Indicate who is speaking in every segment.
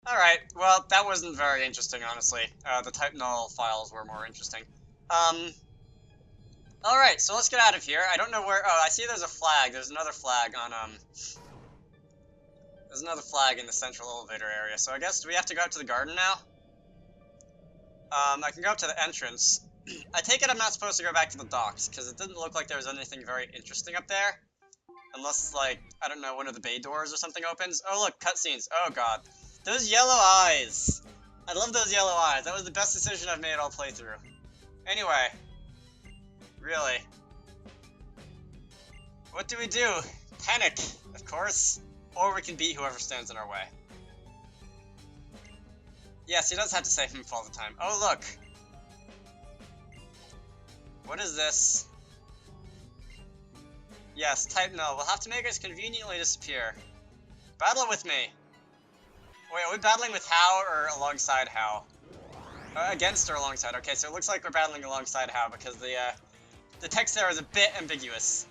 Speaker 1: Alright, well, that wasn't very interesting, honestly. The type null files were more interesting. Alright, so let's get out of here. I don't know where... Oh, I see there's a flag. There's another flag on, There's another flag in the central elevator area, so I guess, do we have to go up to the garden now? I can go up to the entrance. I take it I'm not supposed to go back to the docks, because it didn't look like there was anything very interesting up there. Unless, like, I don't know, one of the bay doors or something opens. Oh, look, cutscenes. Oh, God. Those yellow eyes! I love those yellow eyes. That was the best decision I've made all playthrough. Anyway. Really. What do we do? Panic, of course. Or we can beat whoever stands in our way. Yes, he does have to save him all the time. Oh, look! What is this? Yes, type null. We'll have to make us conveniently disappear. Battle with me! Wait, are we battling with How or alongside How? Against or alongside? Okay, so it looks like we're battling alongside How because the text there is a bit ambiguous.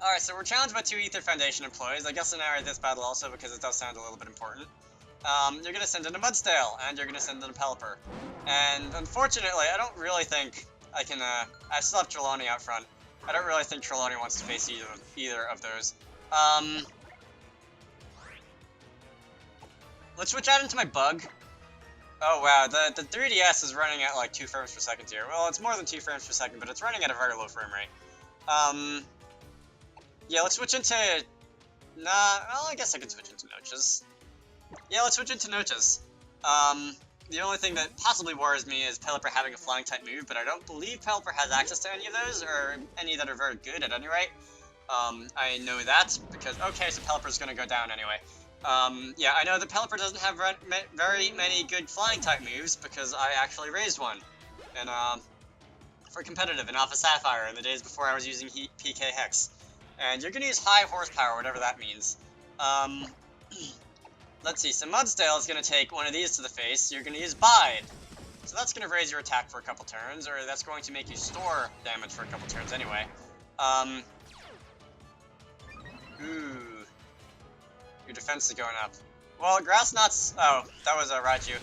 Speaker 1: Alright, so we're challenged by 2 Aether Foundation employees. I guess I'll narrate this battle also because it does sound a little bit important. You're gonna send in a Mudstale, and you're gonna send in a Pelipper. And unfortunately, I don't really think I can, I still have Trelawney out front. I don't really think Trelawney wants to face either of those. Let's switch out into my bug. Oh wow, the 3DS is running at like 2 frames per second here. Well, it's more than 2 frames per second, but it's running at a very low frame rate. Yeah, let's switch into... Nah, well, I guess I can switch into Noches. Yeah, let's switch into Noches. The only thing that possibly worries me is Pelipper having a flying type move, but I don't believe Pelipper has access to any of those, or any that are very good at any rate. I know that, because... Okay, so Pelipper's gonna go down anyway. Yeah, I know that Pelipper doesn't have very many good flying type moves, because I actually raised one. And, for competitive in Alpha Sapphire in the days before I was using PK Hex. And you're gonna use high horsepower, whatever that means. Let's see, so Mudstale is gonna take one of these to the face. You're gonna use Bide. So that's gonna raise your attack for a couple turns, or that's going to make you store damage for a couple turns anyway. Ooh. Your defense is going up. Well, Grass Knot's... Oh, that was a Raichu.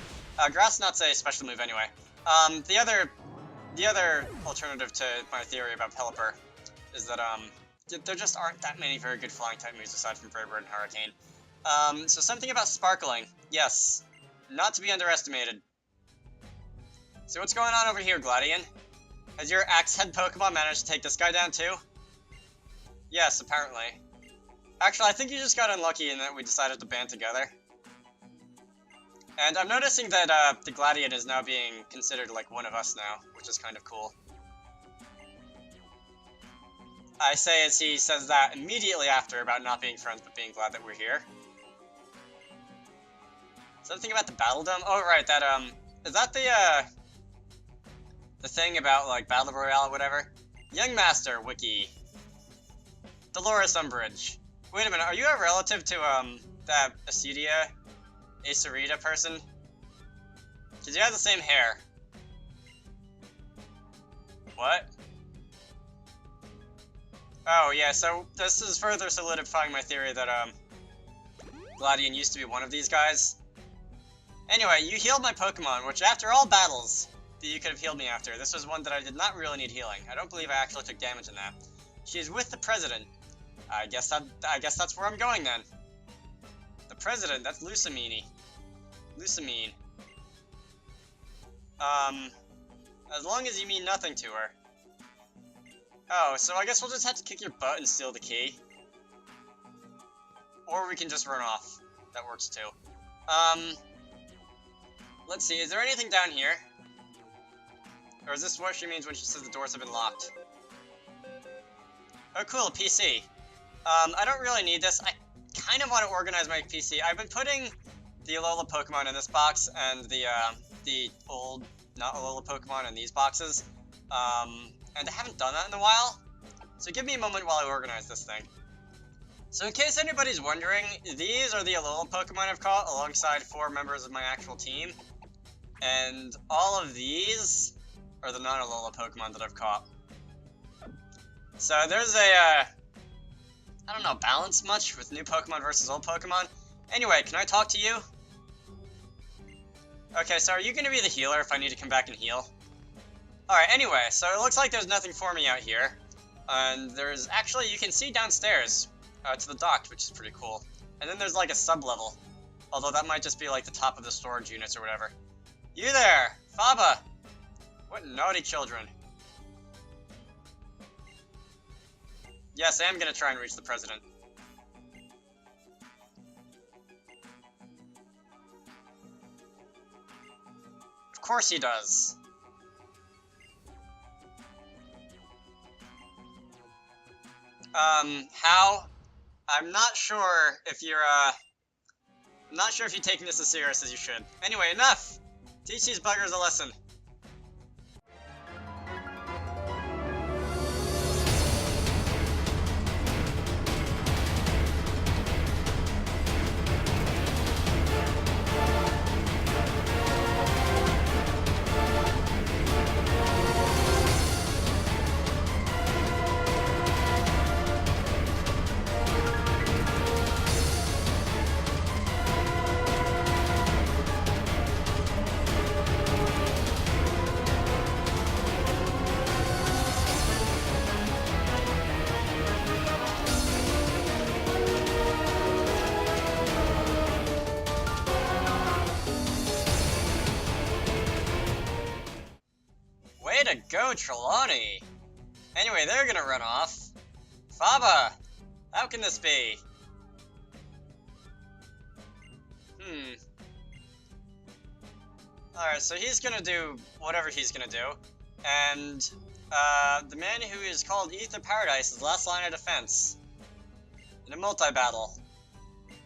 Speaker 1: Grass Knot's a special move anyway. The other alternative to my theory about Pelipper is that, there just aren't that many very good flying type moves aside from Brave Bird and Hurricane. So something about Sparkling. Yes. Not to be underestimated. So what's going on over here, Gladian? Has your Axe Head Pokemon managed to take this guy down too? Yes, apparently. Actually, I think you just got unlucky in that we decided to band together. And I'm noticing that the Gladian is now being considered like one of us now, which is kind of cool. I say as he says that immediately after about not being friends but being glad that we're here. Something about the Battle Dome? Oh right, that is that the thing about like Battle Royale or whatever? Young Master Wiki. Dolores Umbridge. Wait a minute, are you a relative to that Acerita person? Cause you have the same hair. What? Oh, yeah, so this is further solidifying my theory that, Gladian used to be one of these guys. Anyway, you healed my Pokemon, which after all battles that you could have healed me after, this was one that I did not really need healing. I don't believe I actually took damage in that. She is with the President. I guess that's where I'm going then. The President, that's Lusamine. Lusamine. As long as you mean nothing to her. Oh, so I guess we'll just have to kick your butt and steal the key. Or we can just run off. That works too. Let's see, is there anything down here? Or is this what she means when she says the doors have been locked? Oh cool, a PC. I don't really need this. I kind of want to organize my PC. I've been putting the Alola Pokemon in this box, and the old, not Alola Pokemon in these boxes. And I haven't done that in a while, so give me a moment while I organize this thing. So in case anybody's wondering, these are the Alola Pokemon I've caught alongside 4 members of my actual team, and all of these are the non-Alola Pokemon that I've caught. So there's a, I don't know, balance much with new Pokemon versus old Pokemon. Anyway, can I talk to you? Okay, so are you going to be the healer if I need to come back and heal? Alright, anyway, so it looks like there's nothing for me out here. And there's actually, you can see downstairs to the dock, which is pretty cool. And then there's like a sub-level. Although that might just be like the top of the storage units or whatever. You there, Faba! What naughty children. Yes, I am going to try and reach the president. Of course he does. How? I'm not sure if you're, I'm not sure if you're taking this as serious as you should. Anyway, enough! Teach these buggers a lesson. Way to go, Trelawney! Anyway, they're gonna run off. Faba! How can this be? Alright, so he's gonna do whatever he's gonna do. And, the man who is called Aether Paradise is last line of defense. In a multi-battle.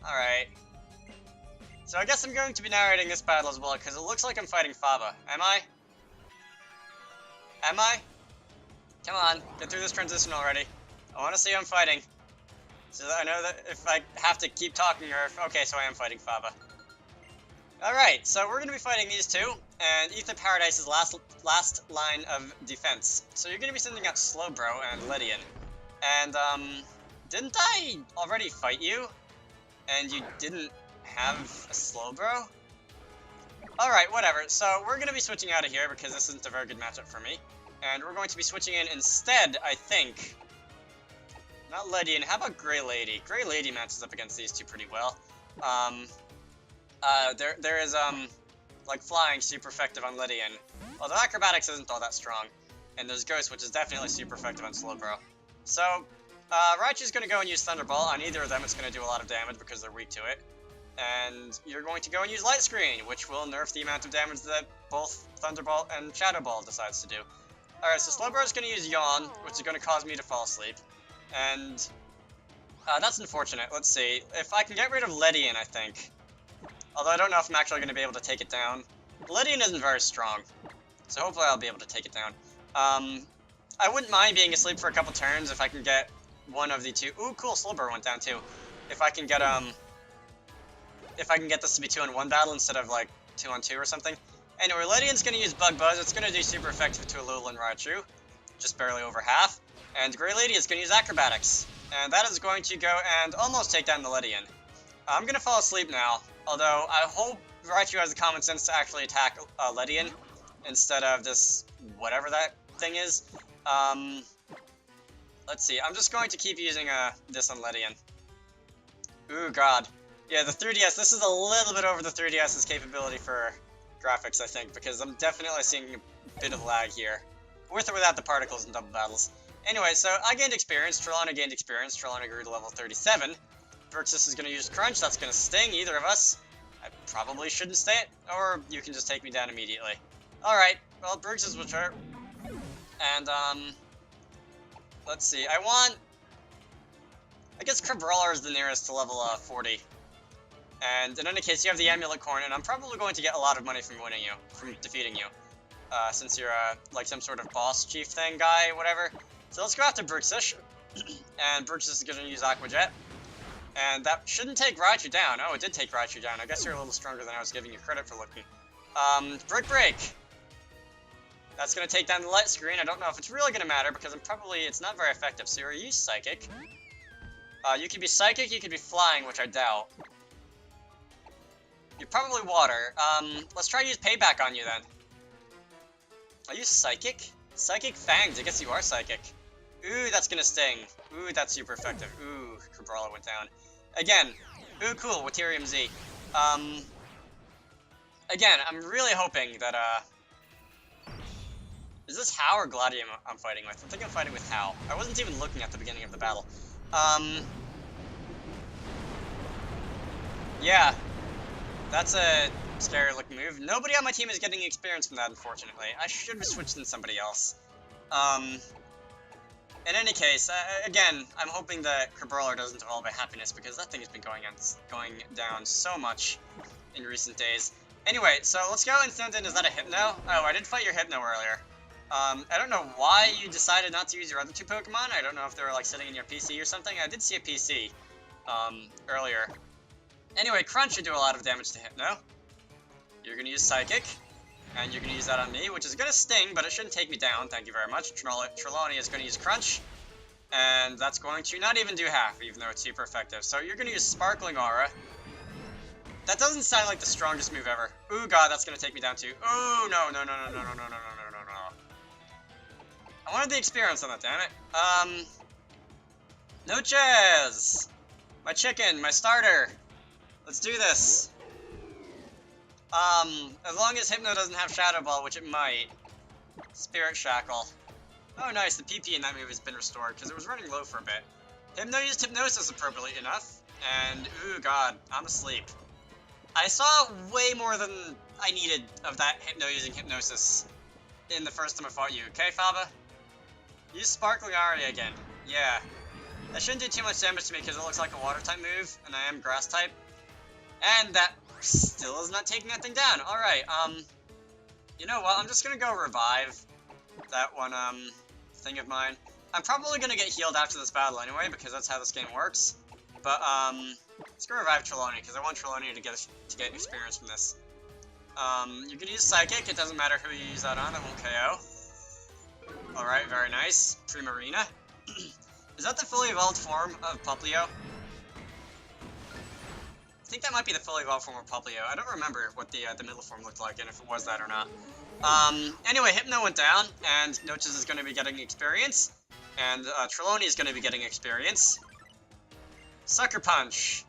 Speaker 1: Alright. So I guess I'm going to be narrating this battle as well, because it looks like I'm fighting Faba. Am I? Am I? Come on, get through this transition already. I want to see who I'm fighting. So that I know that if I have to keep talking or if... Okay, so I am fighting Faba. Alright, so we're going to be fighting these two, and Aether Paradise's last line of defense. So you're going to be sending out Slowbro and Lydian. And, didn't I already fight you? And you didn't have a Slowbro? Alright, whatever. So we're going to be switching out of here because this isn't a very good matchup for me. And we're going to be switching in instead, I think. Not Lydian. How about Grey Lady? Grey Lady matches up against these two pretty well. There is, like, flying super effective on Lydian. Although acrobatics isn't all that strong. And there's Ghost, which is definitely super effective on Slowbro. So, Raichu's going to go and use Thunderbolt. On either of them, it's going to do a lot of damage because they're weak to it. And you're going to go and use Light Screen, which will nerf the amount of damage that both Thunderbolt and Shadow Ball decides to do. Alright, so Slowbro's going to use Yawn, which is going to cause me to fall asleep. And that's unfortunate. Let's see. If I can get rid of Lydian, I think. Although I don't know if I'm actually going to be able to take it down. Lydian isn't very strong, so hopefully I'll be able to take it down. I wouldn't mind being asleep for a couple turns if I can get one of the two. Ooh, cool, Slowbro went down too. If I can get this to be 2-on-1 battle instead of like 2-on-2 or something. Anyway, Lydian's going to use Bug Buzz. It's going to do super effective to Alolan Raichu, just barely over half. And Grey Lady is going to use Acrobatics, and that is going to go and almost take down the Lydian. I'm going to fall asleep now, although I hope Raichu has the common sense to actually attack Lydian instead of this whatever that thing is. Let's see. I'm just going to keep using this on Lydian. Ooh, God. Yeah, the 3DS, this is a little bit over the 3DS's capability for graphics, I think, because I'm definitely seeing a bit of lag here. With or without the particles and double battles. Anyway, so I gained experience, Trelawney gained experience, Trelawney grew to level 37. Versus is going to use Crunch, that's going to sting either of us. I probably shouldn't stay it, or you can just take me down immediately. Alright, well, Brux's will hurt. And, let's see, I guess Crabrawler is the nearest to level 40. And in any case, you have the Amulet Coin, and I'm probably going to get a lot of money from defeating you. Since you're, like some sort of boss chief thing guy, whatever. So let's go after Bruxish. And Bruxis is going to use Aqua Jet. And that shouldn't take Raichu down. Oh, it did take Raichu down. I guess you're a little stronger than I was giving you credit for looking. Brick Break. That's going to take down the Light Screen. I don't know if it's really going to matter because it's not very effective. So you're use Psychic. You could be Psychic, you could be Flying, which I doubt. You're probably water. Let's try to use payback on you then. Are you psychic? Psychic fangs. I guess you are psychic. Ooh, that's gonna sting. Ooh, that's super effective. Ooh, Crabrawler went down. Again. Ooh, cool. Waterium Z. Again, I'm really hoping that, is this Hau or Gladium I'm fighting with? I think I'm fighting with Hau. I wasn't even looking at the beginning of the battle. Yeah. That's a scary looking move. Nobody on my team is getting experience from that, unfortunately. I should have switched in somebody else. In any case, again, I'm hoping that Crabrawler doesn't develop a happiness because that thing has been going down so much in recent days. Anyway, so let's go and send in. Is that a Hypno? Oh, I did fight your Hypno earlier. I don't know why you decided not to use your other two Pokemon. I don't know if they were like sitting in your PC or something. I did see a PC earlier. Anyway, Crunch should do a lot of damage to Hypno. You're gonna use Psychic, and you're gonna use that on me, which is gonna sting, but it shouldn't take me down. Thank you very much. Trelawney is gonna use Crunch, and that's going to not even do half, even though it's super effective. So you're gonna use Sparkling Aura. That doesn't sound like the strongest move ever. Ooh, God, that's gonna take me down too. Ooh, no. I wanted the experience on that, damn it. Noches! My chicken, my starter. Let's do this. As long as Hypno doesn't have Shadow Ball, which it might. Spirit Shackle. Oh, nice, the PP in that move has been restored, because it was running low for a bit. Hypno used Hypnosis appropriately enough, and, ooh, God, I'm asleep. I saw way more than I needed of that Hypno using Hypnosis in the first time I fought you. Okay, Faba? Use Sparkling Aria again. Yeah. That shouldn't do too much damage to me because it looks like a Water-type move, and I am Grass-type. And that still is not taking that thing down. Alright, you know what? I'm just gonna go revive that one, thing of mine. I'm probably gonna get healed after this battle anyway, because that's how this game works. But, let's go revive Trelawney, because I want Trelawney to get experience from this. You can use Psychic, it doesn't matter who you use that on, it won't KO. Alright, very nice. Primarina. Is that the fully evolved form of Poplio? I think that might be the fully evolved form of Poplio. I don't remember what the middle form looked like, and if it was that or not. Anyway, Hypno went down, and Noches is going to be getting experience, and Trelawney is going to be getting experience. Sucker Punch.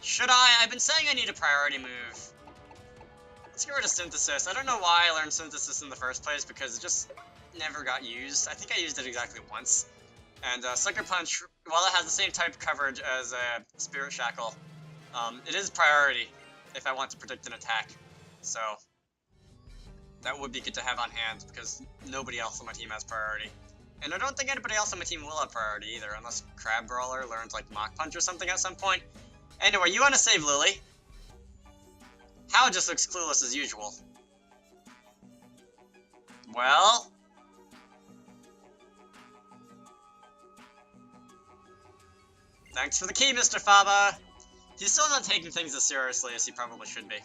Speaker 1: Should I? I've been saying I need a priority move. Let's get rid of Synthesis. I don't know why I learned Synthesis in the first place, because it just never got used. I think I used it exactly once. And Sucker Punch, while it has the same type coverage as Spirit Shackle, it is priority if I want to predict an attack. So that would be good to have on hand, because nobody else on my team has priority. And I don't think anybody else on my team will have priority either, unless Crabrawler learns like Mach Punch or something at some point. Anyway, you want to save Lily. Hau just looks clueless as usual. Well... thanks for the key, Mr. Faba! He's still not taking things as seriously as he probably should be.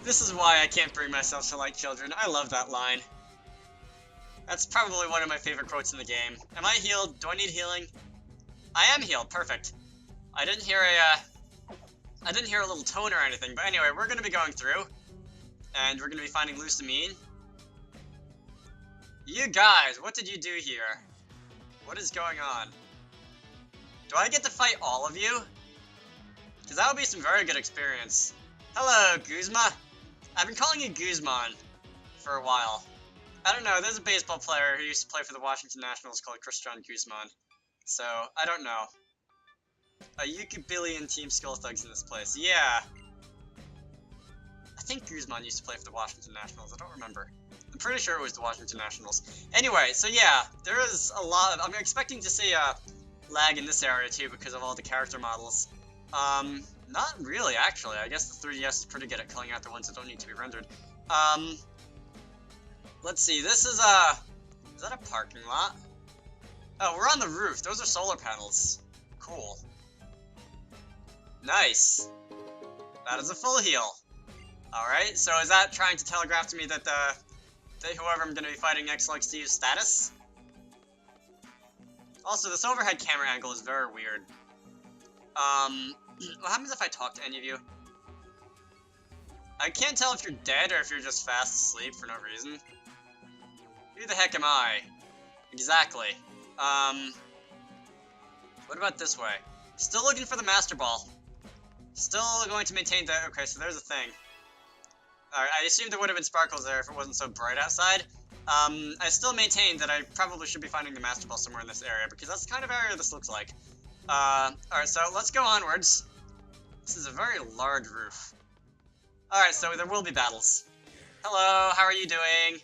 Speaker 1: This is why I can't bring myself to like children. I love that line. That's probably one of my favorite quotes in the game. Am I healed? Do I need healing? I am healed. Perfect. I didn't hear a little tone or anything, but anyway, we're going to be going through, and we're going to be finding Lusamine. You guys, what did you do here? What is going on? Do I get to fight all of you? Because that would be some very good experience. Hello, Guzma. I've been calling you Guzman for a while. I don't know, there's a baseball player who used to play for the Washington Nationals called Christian Guzman. So, I don't know. A Yuki-billion Team Skull Thugs in this place. Yeah. I think Guzman used to play for the Washington Nationals. I don't remember. I'm pretty sure it was the Washington Nationals. Anyway, so yeah, there is a lot of... I'm expecting to see lag in this area too because of all the character models. Not really, actually. I guess the 3DS is pretty good at culling out the ones that don't need to be rendered. Let's see, this is that a parking lot? Oh, we're on the roof. Those are solar panels. Cool. Nice. That is a full heal. Alright, so is that trying to telegraph to me that whoever I'm going to be fighting next likes to use status? Also, this overhead camera angle is very weird. What happens if I talk to any of you? I can't tell if you're dead or if you're just fast asleep for no reason. Who the heck am I? Exactly. What about this way? Still looking for the Master Ball. Still going to maintain that. Okay, so there's a thing. Alright, I assumed there would have been sparkles there if it wasn't so bright outside. I still maintain that I probably should be finding the Master Ball somewhere in this area, because that's the kind of area this looks like. Alright, so let's go onwards. This is a very large roof. Alright, so there will be battles. Hello, how are you doing?